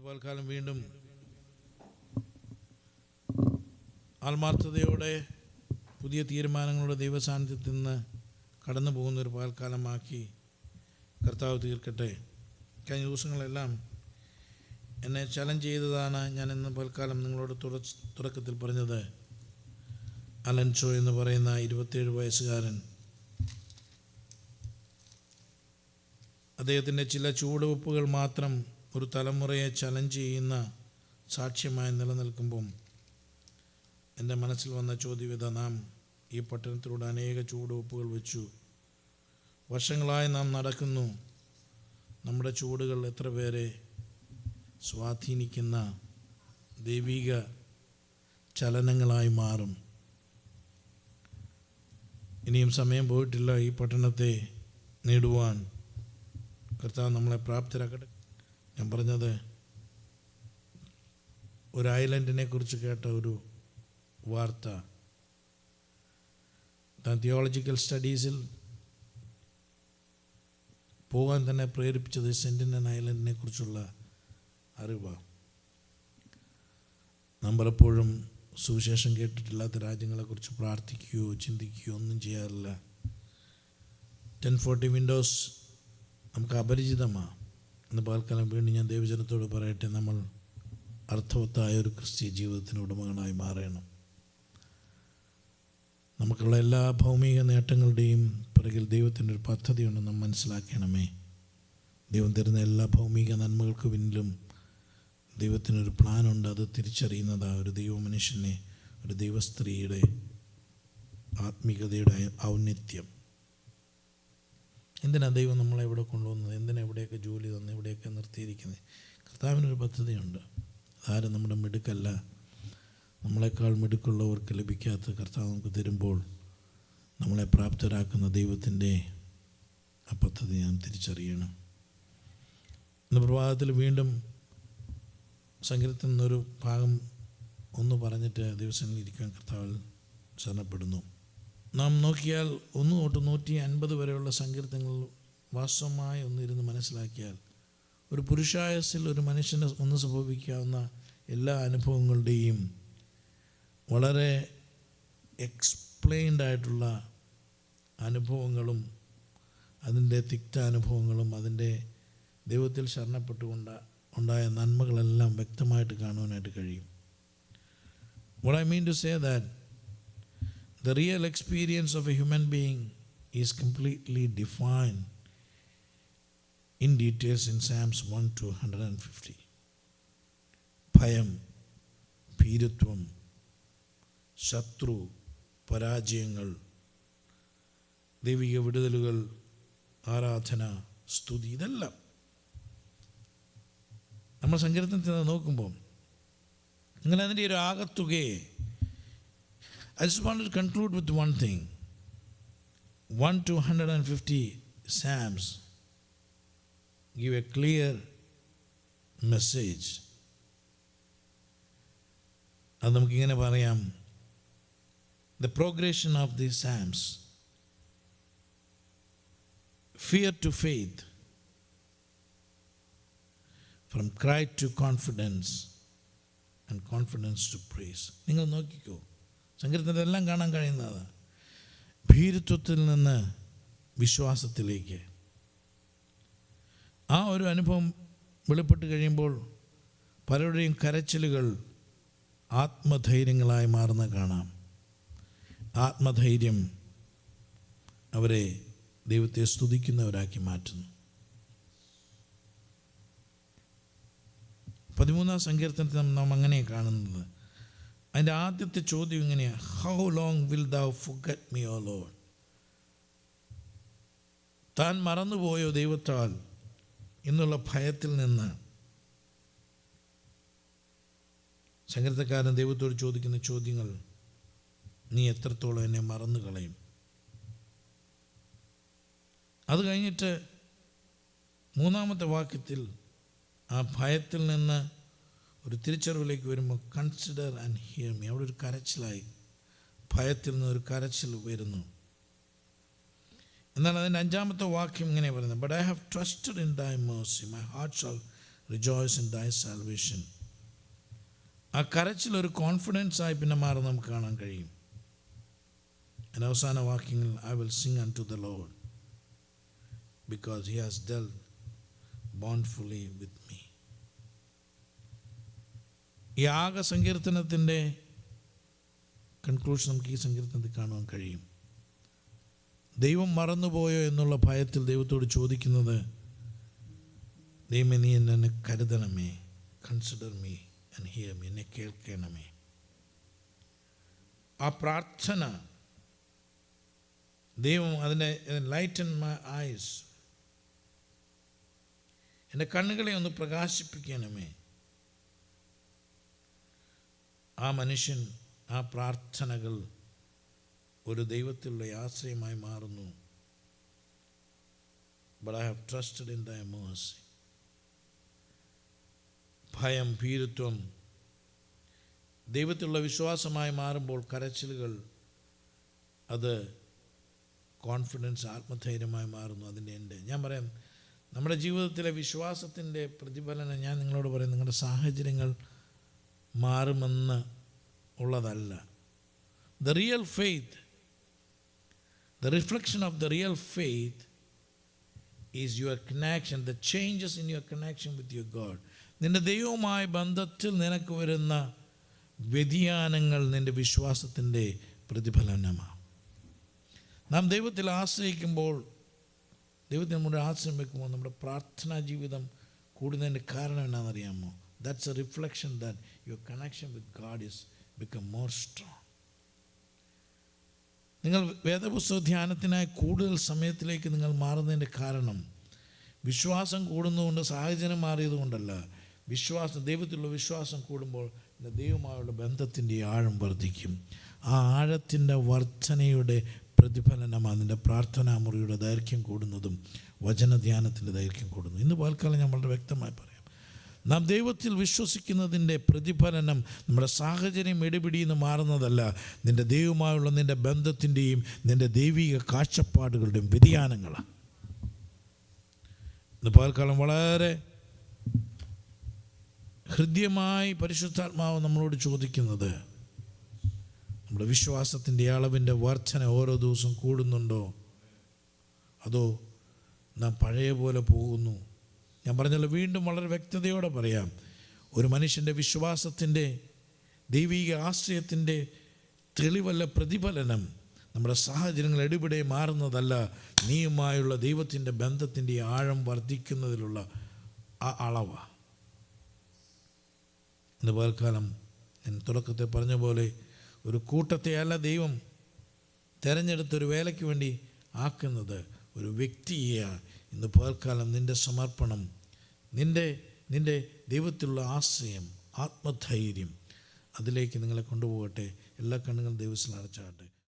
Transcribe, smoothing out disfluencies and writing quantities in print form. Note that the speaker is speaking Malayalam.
പൽക്കാലം വീണ്ടും ആത്മാർത്ഥതയോടെ പുതിയ തീരുമാനങ്ങളുടെ ദൈവസാന്നിധ്യത്തിൽ നിന്ന് കടന്നു പോകുന്നൊരു പൽക്കാലമാക്കി കർത്താവ് തീർക്കട്ടെ. കഴിഞ്ഞ ദിവസങ്ങളെല്ലാം എന്നെ ചലഞ്ച് ചെയ്തതാണ്. ഞാൻ ഇന്ന് പൽക്കാലം നിങ്ങളോട് തുടക്കത്തിൽ പറഞ്ഞത്. അലൻ ചോ എന്ന് പറയുന്ന 27 വയസ്സുകാരൻ, അദ്ദേഹത്തിൻ്റെ ചില ചുവടുവെപ്പുകൾ മാത്രം ഒരു തലമുറയെ ചലഞ്ച് ചെയ്യുന്ന സാക്ഷ്യമായി നിലനിൽക്കുമ്പം എൻ്റെ മനസ്സിൽ വന്ന ചോദ്യവിധ, നാം ഈ പട്ടണത്തിലൂടെ അനേക ചുവടുവെപ്പുകൾ വെച്ചു, വർഷങ്ങളായി നാം നടക്കുന്നു, നമ്മുടെ ചുവടുകൾ എത്ര പേരെ സ്വാധീനിക്കുന്ന ദൈവിക ചലനങ്ങളായി മാറും? ഇനിയും സമയം പോയിട്ടില്ല ഈ പട്ടണത്തെ നേടുവാൻ. കർത്താവ് നമ്മളെ പ്രാപ്തരാക്കട്ടെ. ഞാൻ പറഞ്ഞത്, ഒരു ഐലൻഡിനെ കുറിച്ച് കേട്ട ഒരു വാർത്ത. താൻ തിയോളജിക്കൽ സ്റ്റഡീസിൽ പോകാൻ തന്നെ പ്രേരിപ്പിച്ചത് സെൻറ്റിനൽ ഐലൻഡിനെ കുറിച്ചുള്ള അറിവാണ്. നാം പലപ്പോഴും സുവിശേഷം കേട്ടിട്ടില്ലാത്ത രാജ്യങ്ങളെക്കുറിച്ച് പ്രാർത്ഥിക്കുകയോ ചിന്തിക്കുകയോ ഒന്നും ചെയ്യാറില്ല. 1040 വിൻഡോസ് നമുക്ക് അപരിചിതമാണ്. ഇന്ന് പകൽക്കാലം വീണ്ടും ഞാൻ ദൈവജനത്തോട് പറയട്ടെ, നമ്മൾ അർത്ഥവത്തായ ഒരു ക്രിസ്തീയ ജീവിതത്തിന് ഉടമകളായി മാറണം. നമുക്കുള്ള എല്ലാ ഭൗമിക നേട്ടങ്ങളുടെയും പിറകിൽ ദൈവത്തിൻ്റെ ഒരു പദ്ധതിയുണ്ടെന്ന് നാം മനസ്സിലാക്കണമേ. ദൈവം തരുന്ന എല്ലാ ഭൗമിക നന്മകൾക്ക് പിന്നിലും ദൈവത്തിനൊരു പ്ലാനുണ്ട്. അത് തിരിച്ചറിയുന്നതാണ് ഒരു ദൈവമനുഷ്യനെ, ഒരു ദൈവസ്ത്രീയുടെ ആത്മീകതയുടെ ഔന്നത്യം. എന്തിനാണ് ദൈവം നമ്മളെ ഇവിടെ കൊണ്ടുവന്നത്? എന്തിനാ എവിടെയൊക്കെ ജോലി തന്നു, എവിടെയൊക്കെ നിർത്തിയിരിക്കുന്നത്? കർത്താവിനൊരു പദ്ധതിയുണ്ട്. അതാരും നമ്മുടെ മിടുക്കല്ല. നമ്മളെക്കാൾ മിടുക്കുള്ളവർക്ക് ലഭിക്കാത്ത കർത്താവ് നമുക്ക് തരുമ്പോൾ നമ്മളെ പ്രാപ്തരാക്കുന്ന ദൈവത്തിൻ്റെ ആ പദ്ധതി നാം തിരിച്ചറിയണം. ഇന്ന് പ്രഭാതത്തിൽ വീണ്ടും സങ്കീർത്തനത്തിൽ നിന്നൊരു ഭാഗം ഒന്ന് പറഞ്ഞിട്ട് ദിവസങ്ങളിൽ ഇരിക്കാൻ കർത്താവിൽ ശരണപ്പെടുന്നു. നാം നോക്കിയാൽ 1 തൊട്ട് 150 വരെയുള്ള സങ്കീർത്തനങ്ങൾ വാസ്തവമായി ഒന്നിരുന്ന് മനസ്സിലാക്കിയാൽ ഒരു പുരുഷായസിൽ ഒരു മനുഷ്യന് ഒന്ന് സംഭവിക്കാവുന്ന എല്ലാ അനുഭവങ്ങളുടെയും വളരെ എക്സ്പ്ലെയിൻഡ് ആയിട്ടുള്ള അനുഭവങ്ങളും അതിൻ്റെ തിക്താനുഭവങ്ങളും അതിൻ്റെ ദൈവത്തിൽ ശരണപ്പെട്ടുകൊണ്ട് ഉണ്ടായ നന്മകളെല്ലാം വ്യക്തമായിട്ട് കാണുവാനായിട്ട് കഴിയും. What I mean to say that the real experience of a human being is completely defined in details in Psalms 1 to 150. ഭയം, ഭീരുത്വം, ശത്രു, പരാജയങ്ങൾ, ദൈവിക വിടുതലുകൾ, ആരാധന, സ്തുതി, ഇതെല്ലാം നമ്മൾ സങ്കീർത്തനത്തിൽ നോക്കുമ്പോൾ നിങ്ങൾ അതിൻ്റെ ഒരു ആകത്തുകയെ I just want to conclude with one thing. 1 to 150 Psalms give a clear message. അത് നമുക്കിങ്ങനെ പറയാം, the progression of these Psalms, fear to faith, from cry to confidence and confidence to praise. നിങ്ങൾ നോക്കിക്കോ, സങ്കീർത്തനത്തിലെല്ലാം കാണാൻ കഴിയുന്നത് ഭീരുത്വത്തിൽ നിന്ന് വിശ്വാസത്തിലേക്ക്. ആ ഒരു അനുഭവം വെളിപ്പെട്ട് കഴിയുമ്പോൾ പലരുടെയും കരച്ചിലുകൾ ആത്മധൈര്യങ്ങളായി മാറുന്ന കാണാം. ആത്മധൈര്യം അവരെ ദൈവത്തെ സ്തുതിക്കുന്നവരാക്കി മാറ്റുന്നു. 13-ാം സങ്കീർത്തനത്തിൽ നാം അങ്ങനെ കാണുന്നത്. അതിൻ്റെ ആദ്യത്തെ ചോദ്യം ഇങ്ങനെയാണ്, how long will thou forget me O Lord? താൻ മറന്നുപോയോ ദൈവത്താൽ എന്നുള്ള ഭയത്തിൽ നിന്ന് സങ്കീർത്തനക്കാരൻ ദൈവത്തോട് ചോദിക്കുന്ന ചോദ്യങ്ങൾ, നീ എത്രത്തോളം എന്നെ മറന്നു കളയും? അത് കഴിഞ്ഞിട്ട് 3-ാമത്തെ വാക്യത്തിൽ ആ ഭയത്തിൽ നിന്ന് ഒരു തിരിച്ചറിവിലേക്ക് വരുമ്പോൾ കൺസിഡർ ആൻഡ് ഹിയർ മീ. അവിടെ ഒരു കരച്ചിലായി, ഭയത്തിൽ നിന്ന് ഒരു കരച്ചിൽ വരുന്നു. എന്നാൽ അതിൻ്റെ 5-ാമത്തെ വാക്യം ഇങ്ങനെ പറയുന്നത്, but I have trusted in thy mercy, my heart shall rejoice in thy salvation. ആ കരച്ചിലൊരു കോൺഫിഡൻസായി പിന്നെ മാറി നമുക്ക് കാണാൻ കഴിയും. അതിൻ്റെ അവസാന വാക്യങ്ങൾ, I will sing unto the Lord because he has dealt bountifully with me. ഈ ആകെ സങ്കീർത്തനത്തിൻ്റെ കൺക്ലൂഷൻ നമുക്ക് ഈ സങ്കീർത്തനത്തിൽ കാണുവാൻ കഴിയും. ദൈവം മറന്നുപോയോ എന്നുള്ള ഭയത്തിൽ ദൈവത്തോട് ചോദിക്കുന്നത്, ദൈവമേ നീ എന്നെ കരുതണമേ, consider me and hear me, എന്നെ കേൾക്കണമേ. ആ പ്രാർത്ഥന ദൈവം അതിനെ ലൈറ്റൻ മൈ ഐസ്, എൻ്റെ കണ്ണുകളെ ഒന്ന് പ്രകാശിപ്പിക്കണമേ. ആ മനുഷ്യൻ ആ പ്രാർത്ഥനകൾ ഒരു ദൈവത്തിലുള്ള ആശ്രയമായി മാറുന്നു. But I have trusted in thy Mercy. ഭയം, ഭീരുത്വം ദൈവത്തിലുള്ള വിശ്വാസമായി മാറുമ്പോൾ കരച്ചിലുകൾ അത് കോൺഫിഡൻസ്, ആത്മധൈര്യമായി മാറുന്നു. അതിൻ്റെ എൻ്റെ ഞാൻ പറയാം, നമ്മുടെ ജീവിതത്തിലെ വിശ്വാസത്തിൻ്റെ പ്രതിഫലനം ഞാൻ നിങ്ങളോട് പറയും, നിങ്ങളുടെ സാഹചര്യങ്ങൾ മാറുമെന്ന് ഉള്ളതല്ല. The real faith, the reflection of the real faith is your connection, the changes in your connection with your God. നിൻ്റെ ദൈവവുമായ ബന്ധത്തിൽ നിനക്ക് വരുന്ന വ്യതിയാനങ്ങൾ നിൻ്റെ വിശ്വാസത്തിൻ്റെ പ്രതിഫലനമാണ്. നാം ദൈവത്തിൽ ആശ്രയിക്കുമ്പോൾ, ദൈവത്തിന് നമ്മുടെ ആശ്രയം വയ്ക്കുമ്പോൾ നമ്മുടെ പ്രാർത്ഥനാ ജീവിതം കൂടുന്നതിൻ്റെ കാരണം എന്നാണെന്നറിയാമോ? That's a reflection that your connection with God is become more strong. നിങ്ങൾ വേദപുസ്തക ധ്യാനത്തിനായി കൂടുതൽ സമയത്തിലേക്ക് നിങ്ങൾ മാറുന്നതിൻ്റെ കാരണം വിശ്വാസം കൂടുന്നതുകൊണ്ട്, സാഹചര്യം മാറിയത് കൊണ്ടല്ല. ദൈവത്തിലുള്ള വിശ്വാസം കൂടുമ്പോൾ ദൈവമായുള്ള ബന്ധത്തിൻ്റെ ആഴം വർദ്ധിക്കും. ആ ആഴത്തിൻ്റെ വർധനയുടെ പ്രതിഫലനമാണ് നിൻ്റെ പ്രാർത്ഥനാ മുറിയുടെ ദൈർഘ്യം കൂടുന്നതും വചനധ്യാനത്തിൻ്റെ ദൈർഘ്യം കൂടുന്നതും. ഇന്ന് പൽക്കാലം ഞാൻ വളരെ വ്യക്തമായി പറയാം, നാം ദൈവത്തിൽ വിശ്വസിക്കുന്നതിൻ്റെ പ്രതിഫലനം നമ്മുടെ സാഹചര്യം ഇടിപിടിയെന്ന് മാറുന്നതല്ല, നിൻ്റെ ദൈവമായുള്ള നിൻ്റെ ബന്ധത്തിൻ്റെയും നിൻ്റെ ദൈവിക കാഴ്ചപ്പാടുകളുടെയും വ്യതിയാനങ്ങളാണ്. ഇന്ന് പൽക്കാലം വളരെ ഹൃദ്യമായി പരിശുദ്ധാത്മാവ് നമ്മളോട് ചോദിക്കുന്നത്, നമ്മുടെ വിശ്വാസത്തിൻ്റെ അളവിൻ്റെ വർധന ഓരോ ദിവസവും കൂടുന്നുണ്ടോ, അതോ നാം പഴയ പോലെ പോകുന്നു? ഞാൻ പറഞ്ഞല്ലോ, വീണ്ടും വളരെ വ്യക്തതയോടെ പറയാം, ഒരു മനുഷ്യൻ്റെ വിശ്വാസത്തിൻ്റെ ദൈവിക ആശ്രയത്തിൻ്റെ തെളിവല്ല പ്രതിഫലനം നമ്മുടെ സാഹചര്യങ്ങൾ എടുപിടെ മാറുന്നതല്ല, നീയുമായുള്ള ദൈവത്തിൻ്റെ ബന്ധത്തിൻ്റെ ആഴം വർദ്ധിക്കുന്നതിലുള്ള ആ അളവാണ്. ഇന്ന് പകൽക്കാലം ഞാൻ തുടക്കത്തിൽ പറഞ്ഞ പോലെ ഒരു കൂട്ടത്തെയല്ല ദൈവം തിരഞ്ഞെടുത്തൊരു വേലയ്ക്ക് വേണ്ടി ആക്കുന്നത്, ഒരു വ്യക്തിയെയാണ്. ഇന്ന് പകൽക്കാലം നിൻ്റെ സമർപ്പണം, നിൻ്റെ ദൈവത്തിലുള്ള ആശ്രയം, ആത്മധൈര്യം, അതിലേക്ക് നിങ്ങളെ കൊണ്ടുപോകട്ടെ. എല്ലാ കണ്ണുകളും ദൈവത്തിൽ അടച്ചാകട്ടെ.